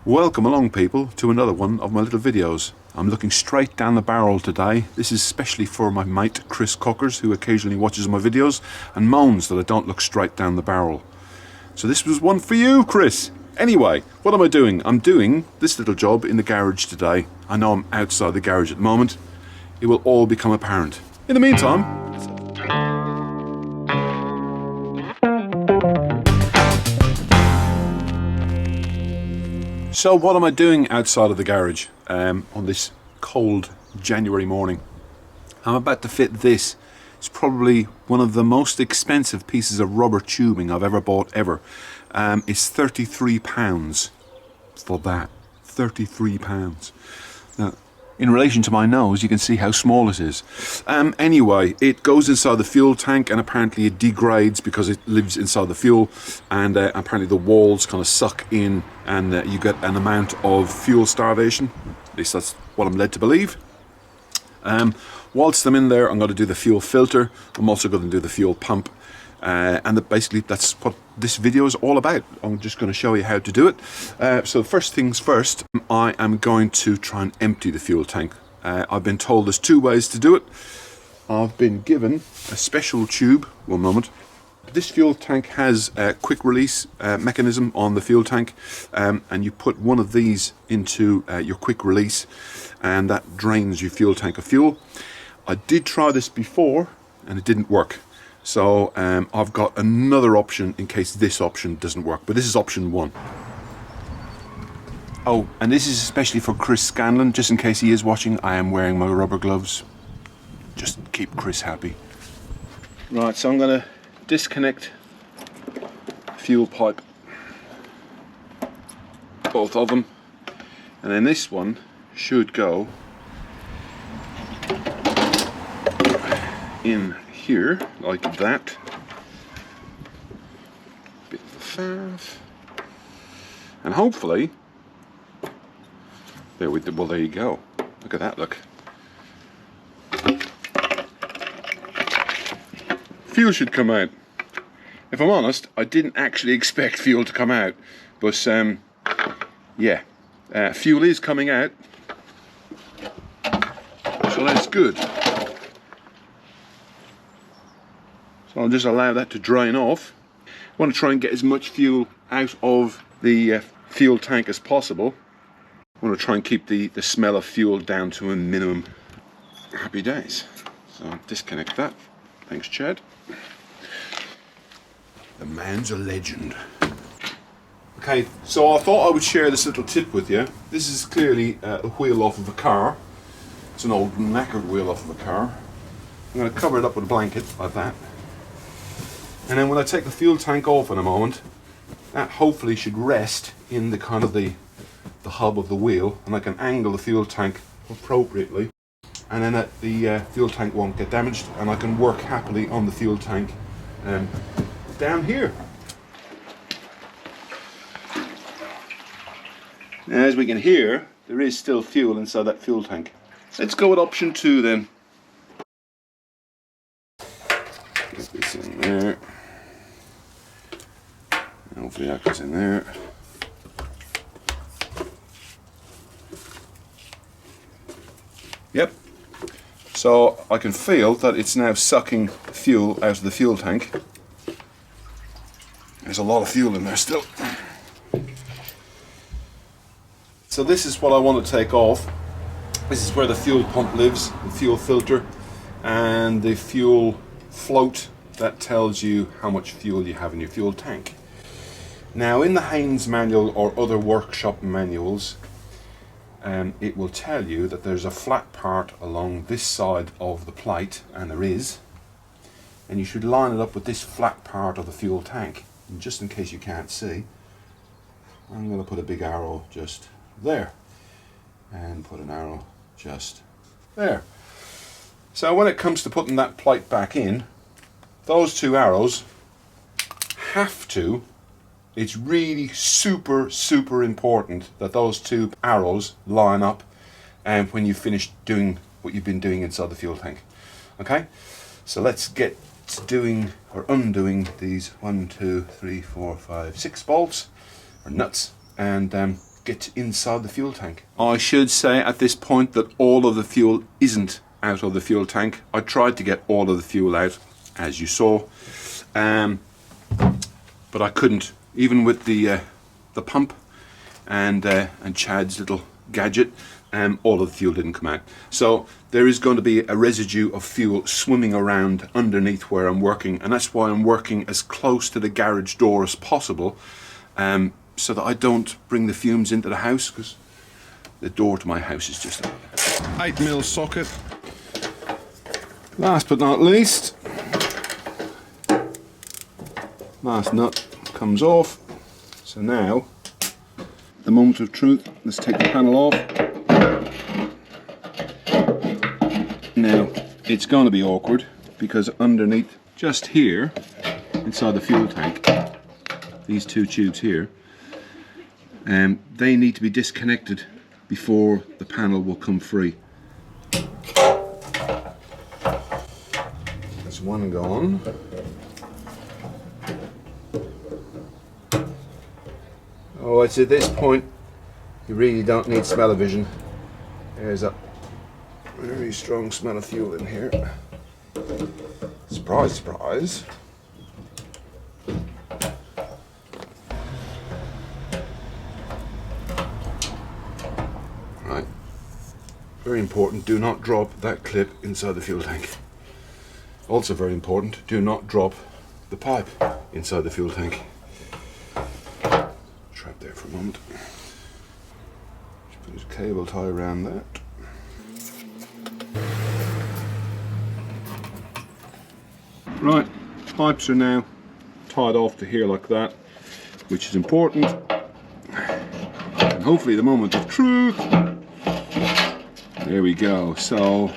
Welcome along people to another one of my little videos. I'm looking straight down the barrel today. This is especially for my mate Chris Cockers, who occasionally watches my videos and moans that I don't look straight down the barrel. So this was one for you, Chris. Anyway, what am I doing? I'm doing this little job in the garage today. I know I'm outside the garage at the moment. It will all become apparent. In the meantime, so what am I doing outside of the garage on this cold January morning? I'm about to fit this. It's probably one of the most expensive pieces of rubber tubing I've ever bought ever. It's £33 for that. £33. Now, in relation to my nose, you can see how small it is. Anyway, it goes inside the fuel tank and apparently it degrades because it lives inside the fuel, and apparently the walls kind of suck in and you get an amount of fuel starvation. At least that's what I'm led to believe. Whilst I'm in there, I'm going to do the fuel filter. I'm also going to do the fuel pump. And basically that's what this video is all about. I'm just going to show you how to do it. So first things first, I am going to try and empty the fuel tank. I've been told there's two ways to do it. I've been given a special tube. One moment. This fuel tank has a quick release mechanism on the fuel tank, and you put one of these into your quick release and that drains your fuel tank of fuel. I did try this before and it didn't work. So I've got another option in case this option doesn't work, but this is option one. Oh, and this is especially for Chris Scanlon, just in case he is watching. I am wearing my rubber gloves. Just keep Chris happy. Right, so I'm going to disconnect fuel pipe, both of them, and then this one should go in here like that. Bit of a faff, and hopefully there we well there you go. Look at that, look. Fuel should come out. If I'm honest, I didn't actually expect fuel to come out, but yeah, fuel is coming out, so that's good. So I'll just allow that to drain off. I want to try and get as much fuel out of the fuel tank as possible. I want to try and keep the smell of fuel down to a minimum. Happy days. So I'll disconnect that. Thanks, Chad. The man's a legend. Okay, so I thought I would share this little tip with you. This is clearly a wheel off of a car. It's an old knackered wheel off of a car. I'm going to cover it up with a blanket like that. And then when I take the fuel tank off in a moment, that hopefully should rest in the kind of the hub of the wheel, and I can angle the fuel tank appropriately, and then the fuel tank won't get damaged, and I can work happily on the fuel tank down here. Now, as we can hear, there is still fuel inside that fuel tank. Let's go with option 2 then. Get this in there. Hopefully that goes in there. Yep. So I can feel that it's now sucking fuel out of the fuel tank. There's a lot of fuel in there still. So this is what I want to take off. This is where the fuel pump lives, the fuel filter, and the fuel float that tells you how much fuel you have in your fuel tank. Now, in the Haynes manual or other workshop manuals, it will tell you that there's a flat part along this side of the plate, and there is, and you should line it up with this flat part of the fuel tank. And just in case you can't see, I'm going to put a big arrow just there and put an arrow just there. So when it comes to putting that plate back in, those two arrows have to, it's really super important that those two arrows line up and when you finish doing what you've been doing inside the fuel tank. Okay, so let's get doing or undoing these 1, 2, 3, 4, 5, 6 bolts or nuts, and get inside the fuel tank. I should say at this point that all of the fuel isn't out of the fuel tank. I tried to get all of the fuel out, as you saw, but I couldn't, even with the pump and Chad's little gadget. All of the fuel didn't come out. So there is going to be a residue of fuel swimming around underneath where I'm working, and that's why I'm working as close to the garage door as possible, so that I don't bring the fumes into the house, because the door to my house is just a 8mm socket. Last but not least, last nut comes off. So now, the moment of truth, let's take the panel off. Now, it's going to be awkward because underneath, just here, inside the fuel tank, these two tubes here, they need to be disconnected before the panel will come free. There's one gone. Oh, it's at this point you really don't need smell-o-vision. There's a very strong smell of fuel in here. Surprise, surprise. Right. Very important, do not drop that clip inside the fuel tank. Also very important, do not drop the pipe inside the fuel tank. Trap there for a moment. Just put his cable tie around that. Right, pipes are now tied off to here like that, which is important. And hopefully the moment of truth. There we go. So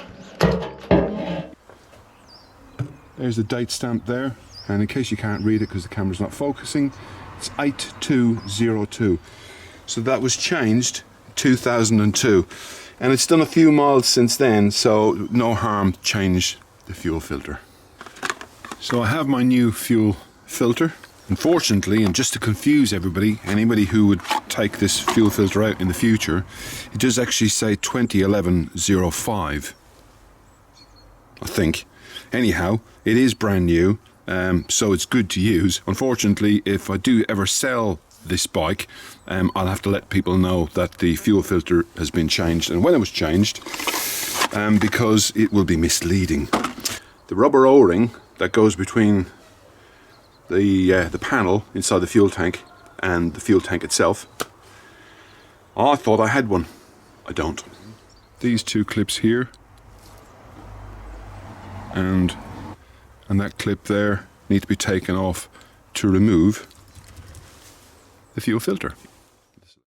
there's the date stamp there, and in case you can't read it because the camera's not focusing, it's 8202. So that was changed 2002, and it's done a few miles since then, so no harm, change the fuel filter. So I have my new fuel filter. Unfortunately, and just to confuse everybody, anybody who would take this fuel filter out in the future, it does actually say 2011-05, I think. Anyhow, it is brand new, so it's good to use. Unfortunately, if I do ever sell this bike, I'll have to let people know that the fuel filter has been changed and when it was changed, because it will be misleading. The rubber O-ring that goes between the panel inside the fuel tank and the fuel tank itself, I thought I had one. I don't. These two clips here and that clip there need to be taken off to remove the fuel filter.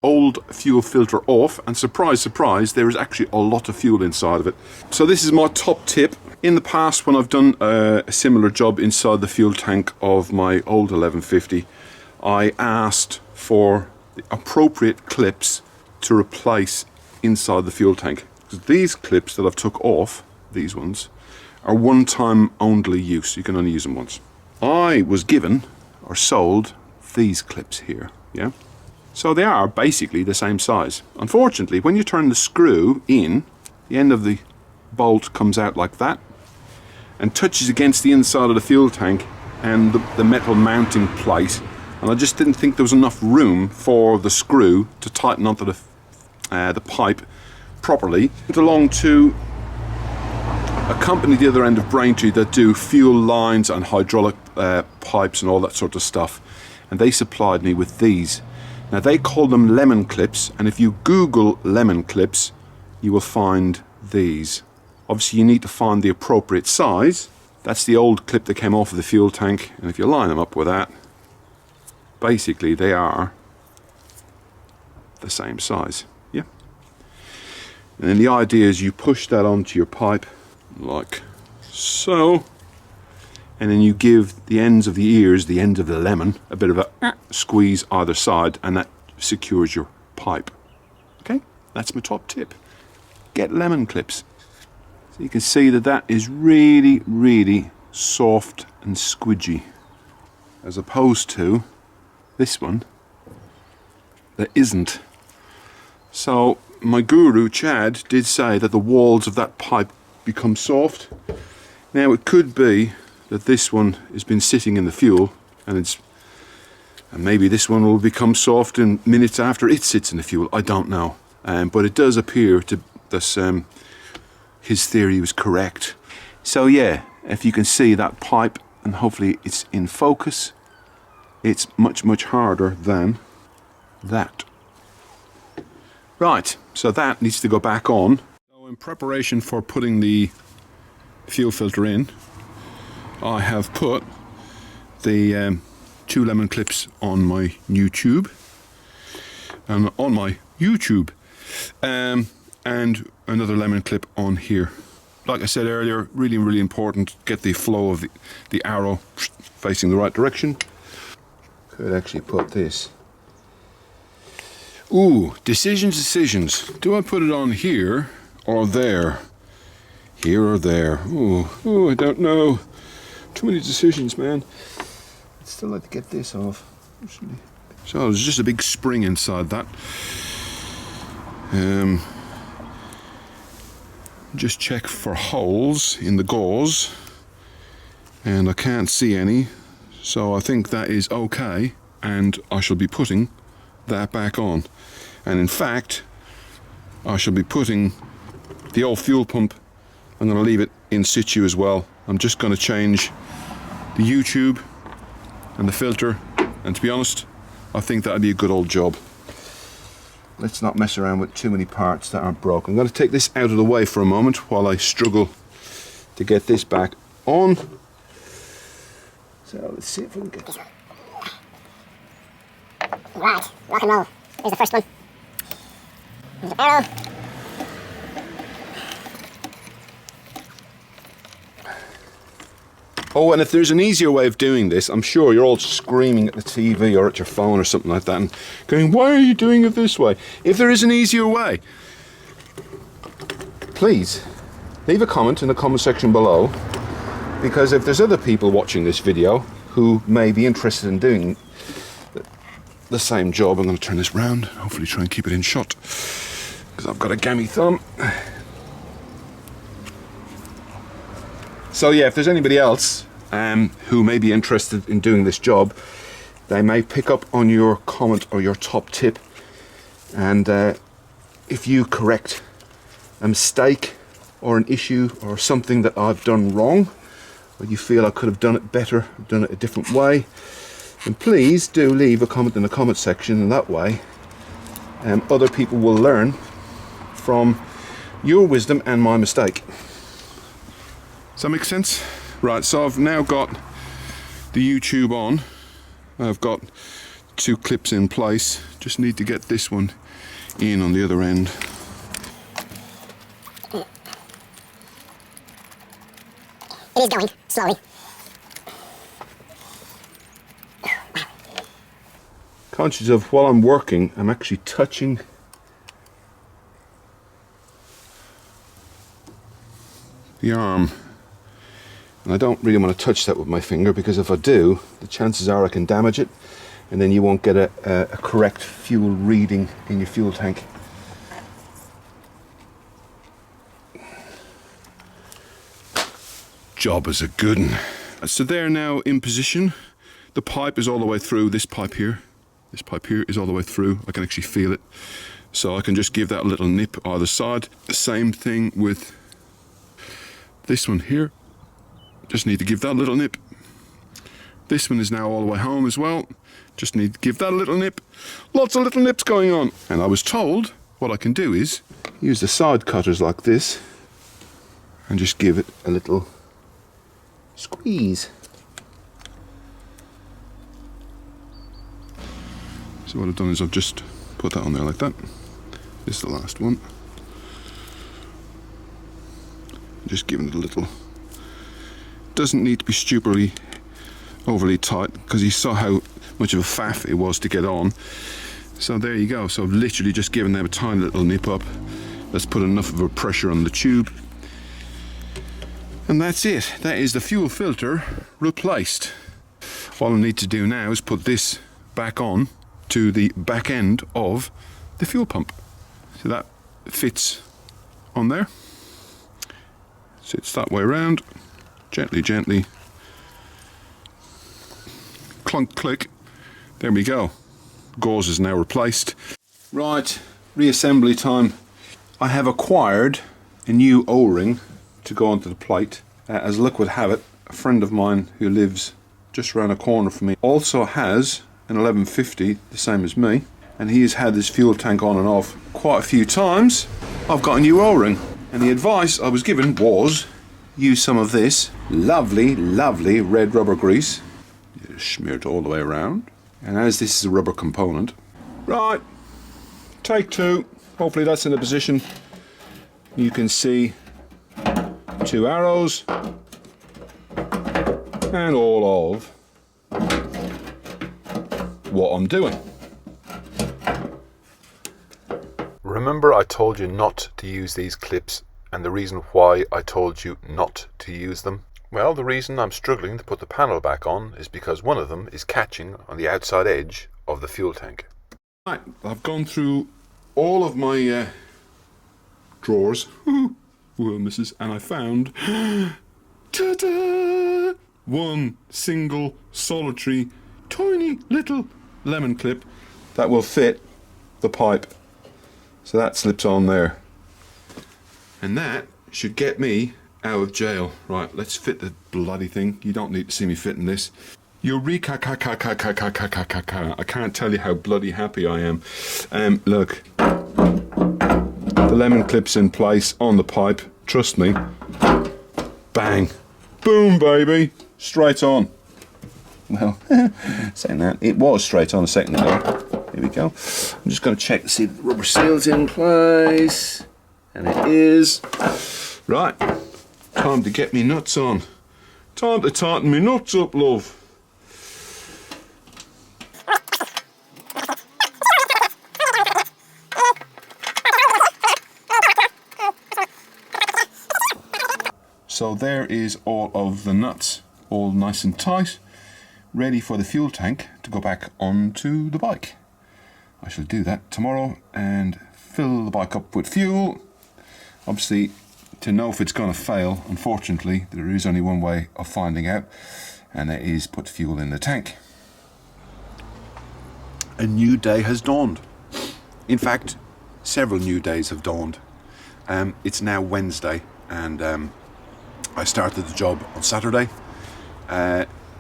Old fuel filter off, and surprise, surprise, there is actually a lot of fuel inside of it. So this is my top tip. In the past, when I've done a similar job inside the fuel tank of my old 1150, I asked for the appropriate clips to replace inside the fuel tank. These clips that I've took off, these ones, are one-time only use. You can only use them once. I was given or sold these clips here, yeah? So they are basically the same size. Unfortunately, when you turn the screw in, the end of the bolt comes out like that and touches against the inside of the fuel tank and the metal mounting plate, and I just didn't think there was enough room for the screw to tighten onto the pipe properly. Went along to a company the other end of Braintree that do fuel lines and hydraulic pipes and all that sort of stuff, and they supplied me with these. Now they call them lemon clips, and if you Google lemon clips you will find these. Obviously you need to find the appropriate size. That's the old clip that came off of the fuel tank, and if you line them up with that, basically they are the same size, yeah? And then the idea is you push that onto your pipe like so, and then you give the ends of the ears, the end of the lemon, a bit of a squeeze either side, and that secures your pipe. Okay, that's my top tip. Get lemon clips. So you can see that that is really, really soft and squidgy, as opposed to this one that isn't. So my guru Chad did say that the walls of that pipe become soft. Now it could be that this one has been sitting in the fuel, and maybe this one will become soft in minutes after it sits in the fuel. I don't know, but it does appear to that his theory was correct. So yeah, if you can see that pipe, and hopefully it's in focus, it's much harder than that. Right, so that needs to go back on. So in preparation for putting the fuel filter in, I have put the 2 lemon clips on my new tube, and and another lemon clip on here. Like I said earlier, really important, get the flow of the arrow facing the right direction. Could actually put this. Ooh, decisions. Do I put it on here or there? Here or there? Ooh, I don't know. Too many decisions, man. I'd still like to get this off. So there's just a big spring inside that. Just check for holes in the gauze, and I can't see any, so I think that is okay, and I shall be putting that back on. And in fact, I shall be putting the old fuel pump, I'm going to leave it in situ as well. I'm just going to change the U-tube and the filter, and to be honest, I think that'd be a good old job. Let's not mess around with too many parts that aren't broken. I'm going to take this out of the way for a moment while I struggle to get this back on. So let's see if we can get this. Right, rock and roll. Here's the first one. Here's the arrow. Oh, and if there's an easier way of doing this, I'm sure you're all screaming at the TV or at your phone or something like that and going, why are you doing it this way? If there is an easier way, please leave a comment in the comment section below, because if there's other people watching this video who may be interested in doing the same job, I'm going to turn this round, hopefully try and keep it in shot, because I've got a gammy thumb. So yeah, if there's anybody else who may be interested in doing this job, they may pick up on your comment or your top tip, and if you correct a mistake or an issue or something that I've done wrong, or you feel I could have done it better, done it a different way, then please do leave a comment in the comment section, and that way other people will learn from your wisdom and my mistake. Does that make sense? Right, so I've now got the U-tube on. I've got 2 clips in place. Just need to get this one in on the other end. It is going slowly. Conscious of while I'm working, I'm actually touching the arm. And I don't really want to touch that with my finger, because if I do, the chances are I can damage it, and then you won't get a correct fuel reading in your fuel tank. Job is a good one. So they're now in position. The pipe is all the way through. This pipe here is all the way through. I can actually feel it. So I can just give that a little nip either side. The same thing with this one here. Just need to give that a little nip. This one is now all the way home as well. Just need to give that a little nip. Lots of little nips going on. And I was told what I can do is use the side cutters like this and just give it a little squeeze. So what I've done is I've just put that on there like that. This is the last one. Just giving it a little. Doesn't need to be stupidly overly tight, because you saw how much of a faff it was to get on. So there you go. So I've literally just given them a tiny little nip up. Let's put enough of a pressure on the tube, and that's it. That is the fuel filter replaced. All I need to do now is put this back on to the back end of the fuel pump. So that fits on there. Sits that way around. Gently, gently. Clunk, click. There we go. Gauze is now replaced. Right, reassembly time. I have acquired a new O-ring to go onto the plate. As luck would have it, a friend of mine who lives just around the corner from me also has an 1150, the same as me, and he has had this fuel tank on and off quite a few times. I've got a new O-ring, and the advice I was given was use some of this lovely, lovely red rubber grease. Smear it all the way around, and as this is a rubber component. Right, take two. Hopefully that's in a position you can see two arrows and all of what I'm doing. Remember I told you not to use these clips, and the reason why I told you not to use them? Well, the reason I'm struggling to put the panel back on is because one of them is catching on the outside edge of the fuel tank. Right, I've gone through all of my drawers, well, missus, and I found ta-da! One single, solitary, tiny little lemon clip that will fit the pipe. So that slips on there. And that should get me out of jail. Right, let's fit the bloody thing. You don't need to see me fitting this. Eureka! I can't tell you how bloody happy I am. Look, the lemon clip's in place on the pipe. Trust me. Bang, boom, baby, straight on. Well, saying that, it was straight on a second ago. Here we go. I'm just going to check to see the rubber seal's in place, and it is. Right. Time to get me nuts on. Time to tighten me nuts up, love. So there is all of the nuts, all nice and tight, ready for the fuel tank to go back onto the bike. I shall do that tomorrow and fill the bike up with fuel. Obviously, to know if it's going to fail, unfortunately, there is only one way of finding out, and that is put fuel in the tank. A new day has dawned. In fact, several new days have dawned. It's now Wednesday, and I started the job on Saturday.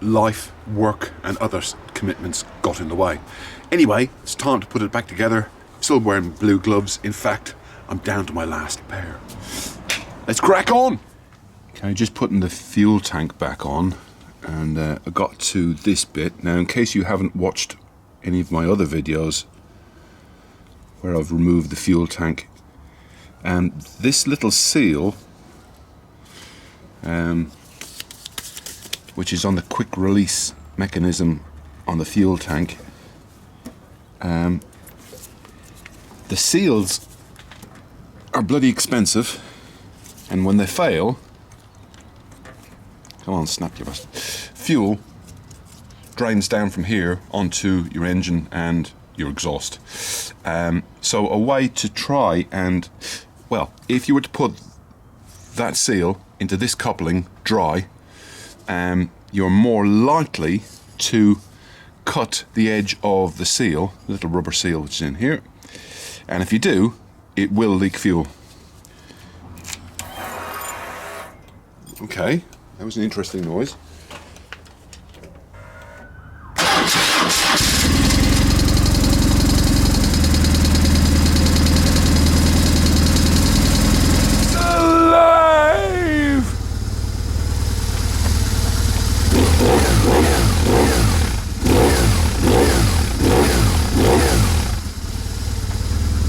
Life, work, and other commitments got in the way. Anyway, it's time to put it back together. Still wearing blue gloves. In fact, I'm down to my last pair. Let's crack on! Okay, just putting the fuel tank back on, and I got to this bit. Now, in case you haven't watched any of my other videos where I've removed the fuel tank, this little seal, which is on the quick release mechanism on the fuel tank, the seals are bloody expensive, and when they fail, come on, snap your bastard, fuel drains down from here onto your engine and your exhaust. So a way to try and, well, if you were to put that seal into this coupling dry, you're more likely to cut the edge of the seal, the little rubber seal which is in here, and if you do, it will leak fuel. Okay, that was an interesting noise.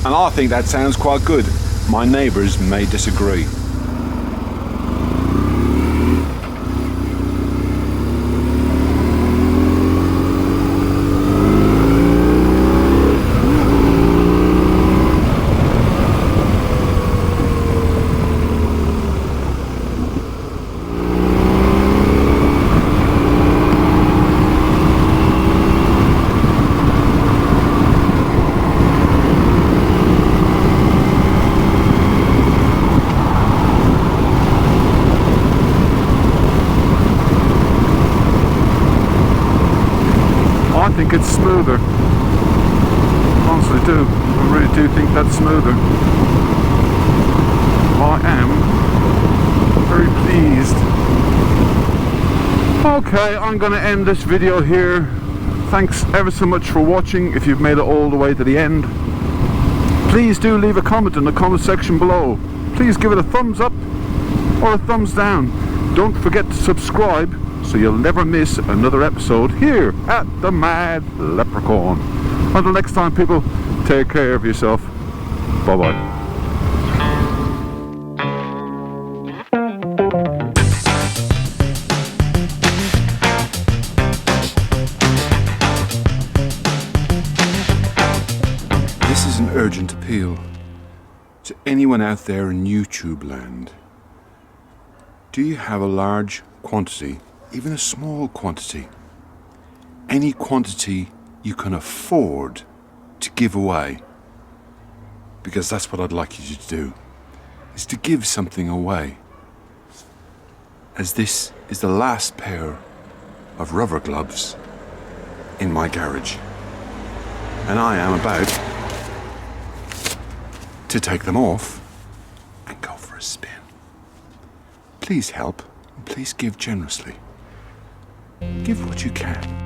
And I think that sounds quite good. My neighbours may disagree. it's smoother. Honestly do. I really do think that's smoother. I am very pleased. Okay, I'm going to end this video here. Thanks ever so much for watching. If you've made it all the way to the end, please do leave a comment in the comment section below. Please give it a thumbs up or a thumbs down. Don't forget to subscribe so you'll never miss another episode here at the Mad Leprechaun. Until next time, people, take care of yourself. Bye bye. This is an urgent appeal to anyone out there in YouTube land. Do you have a large quantity, even a small quantity, any quantity you can afford to give away? Because that's what I'd like you to do, is to give something away. As this is the last pair of rubber gloves in my garage, and I am about to take them off and go for a spin. Please help, and please give generously. Give what you can.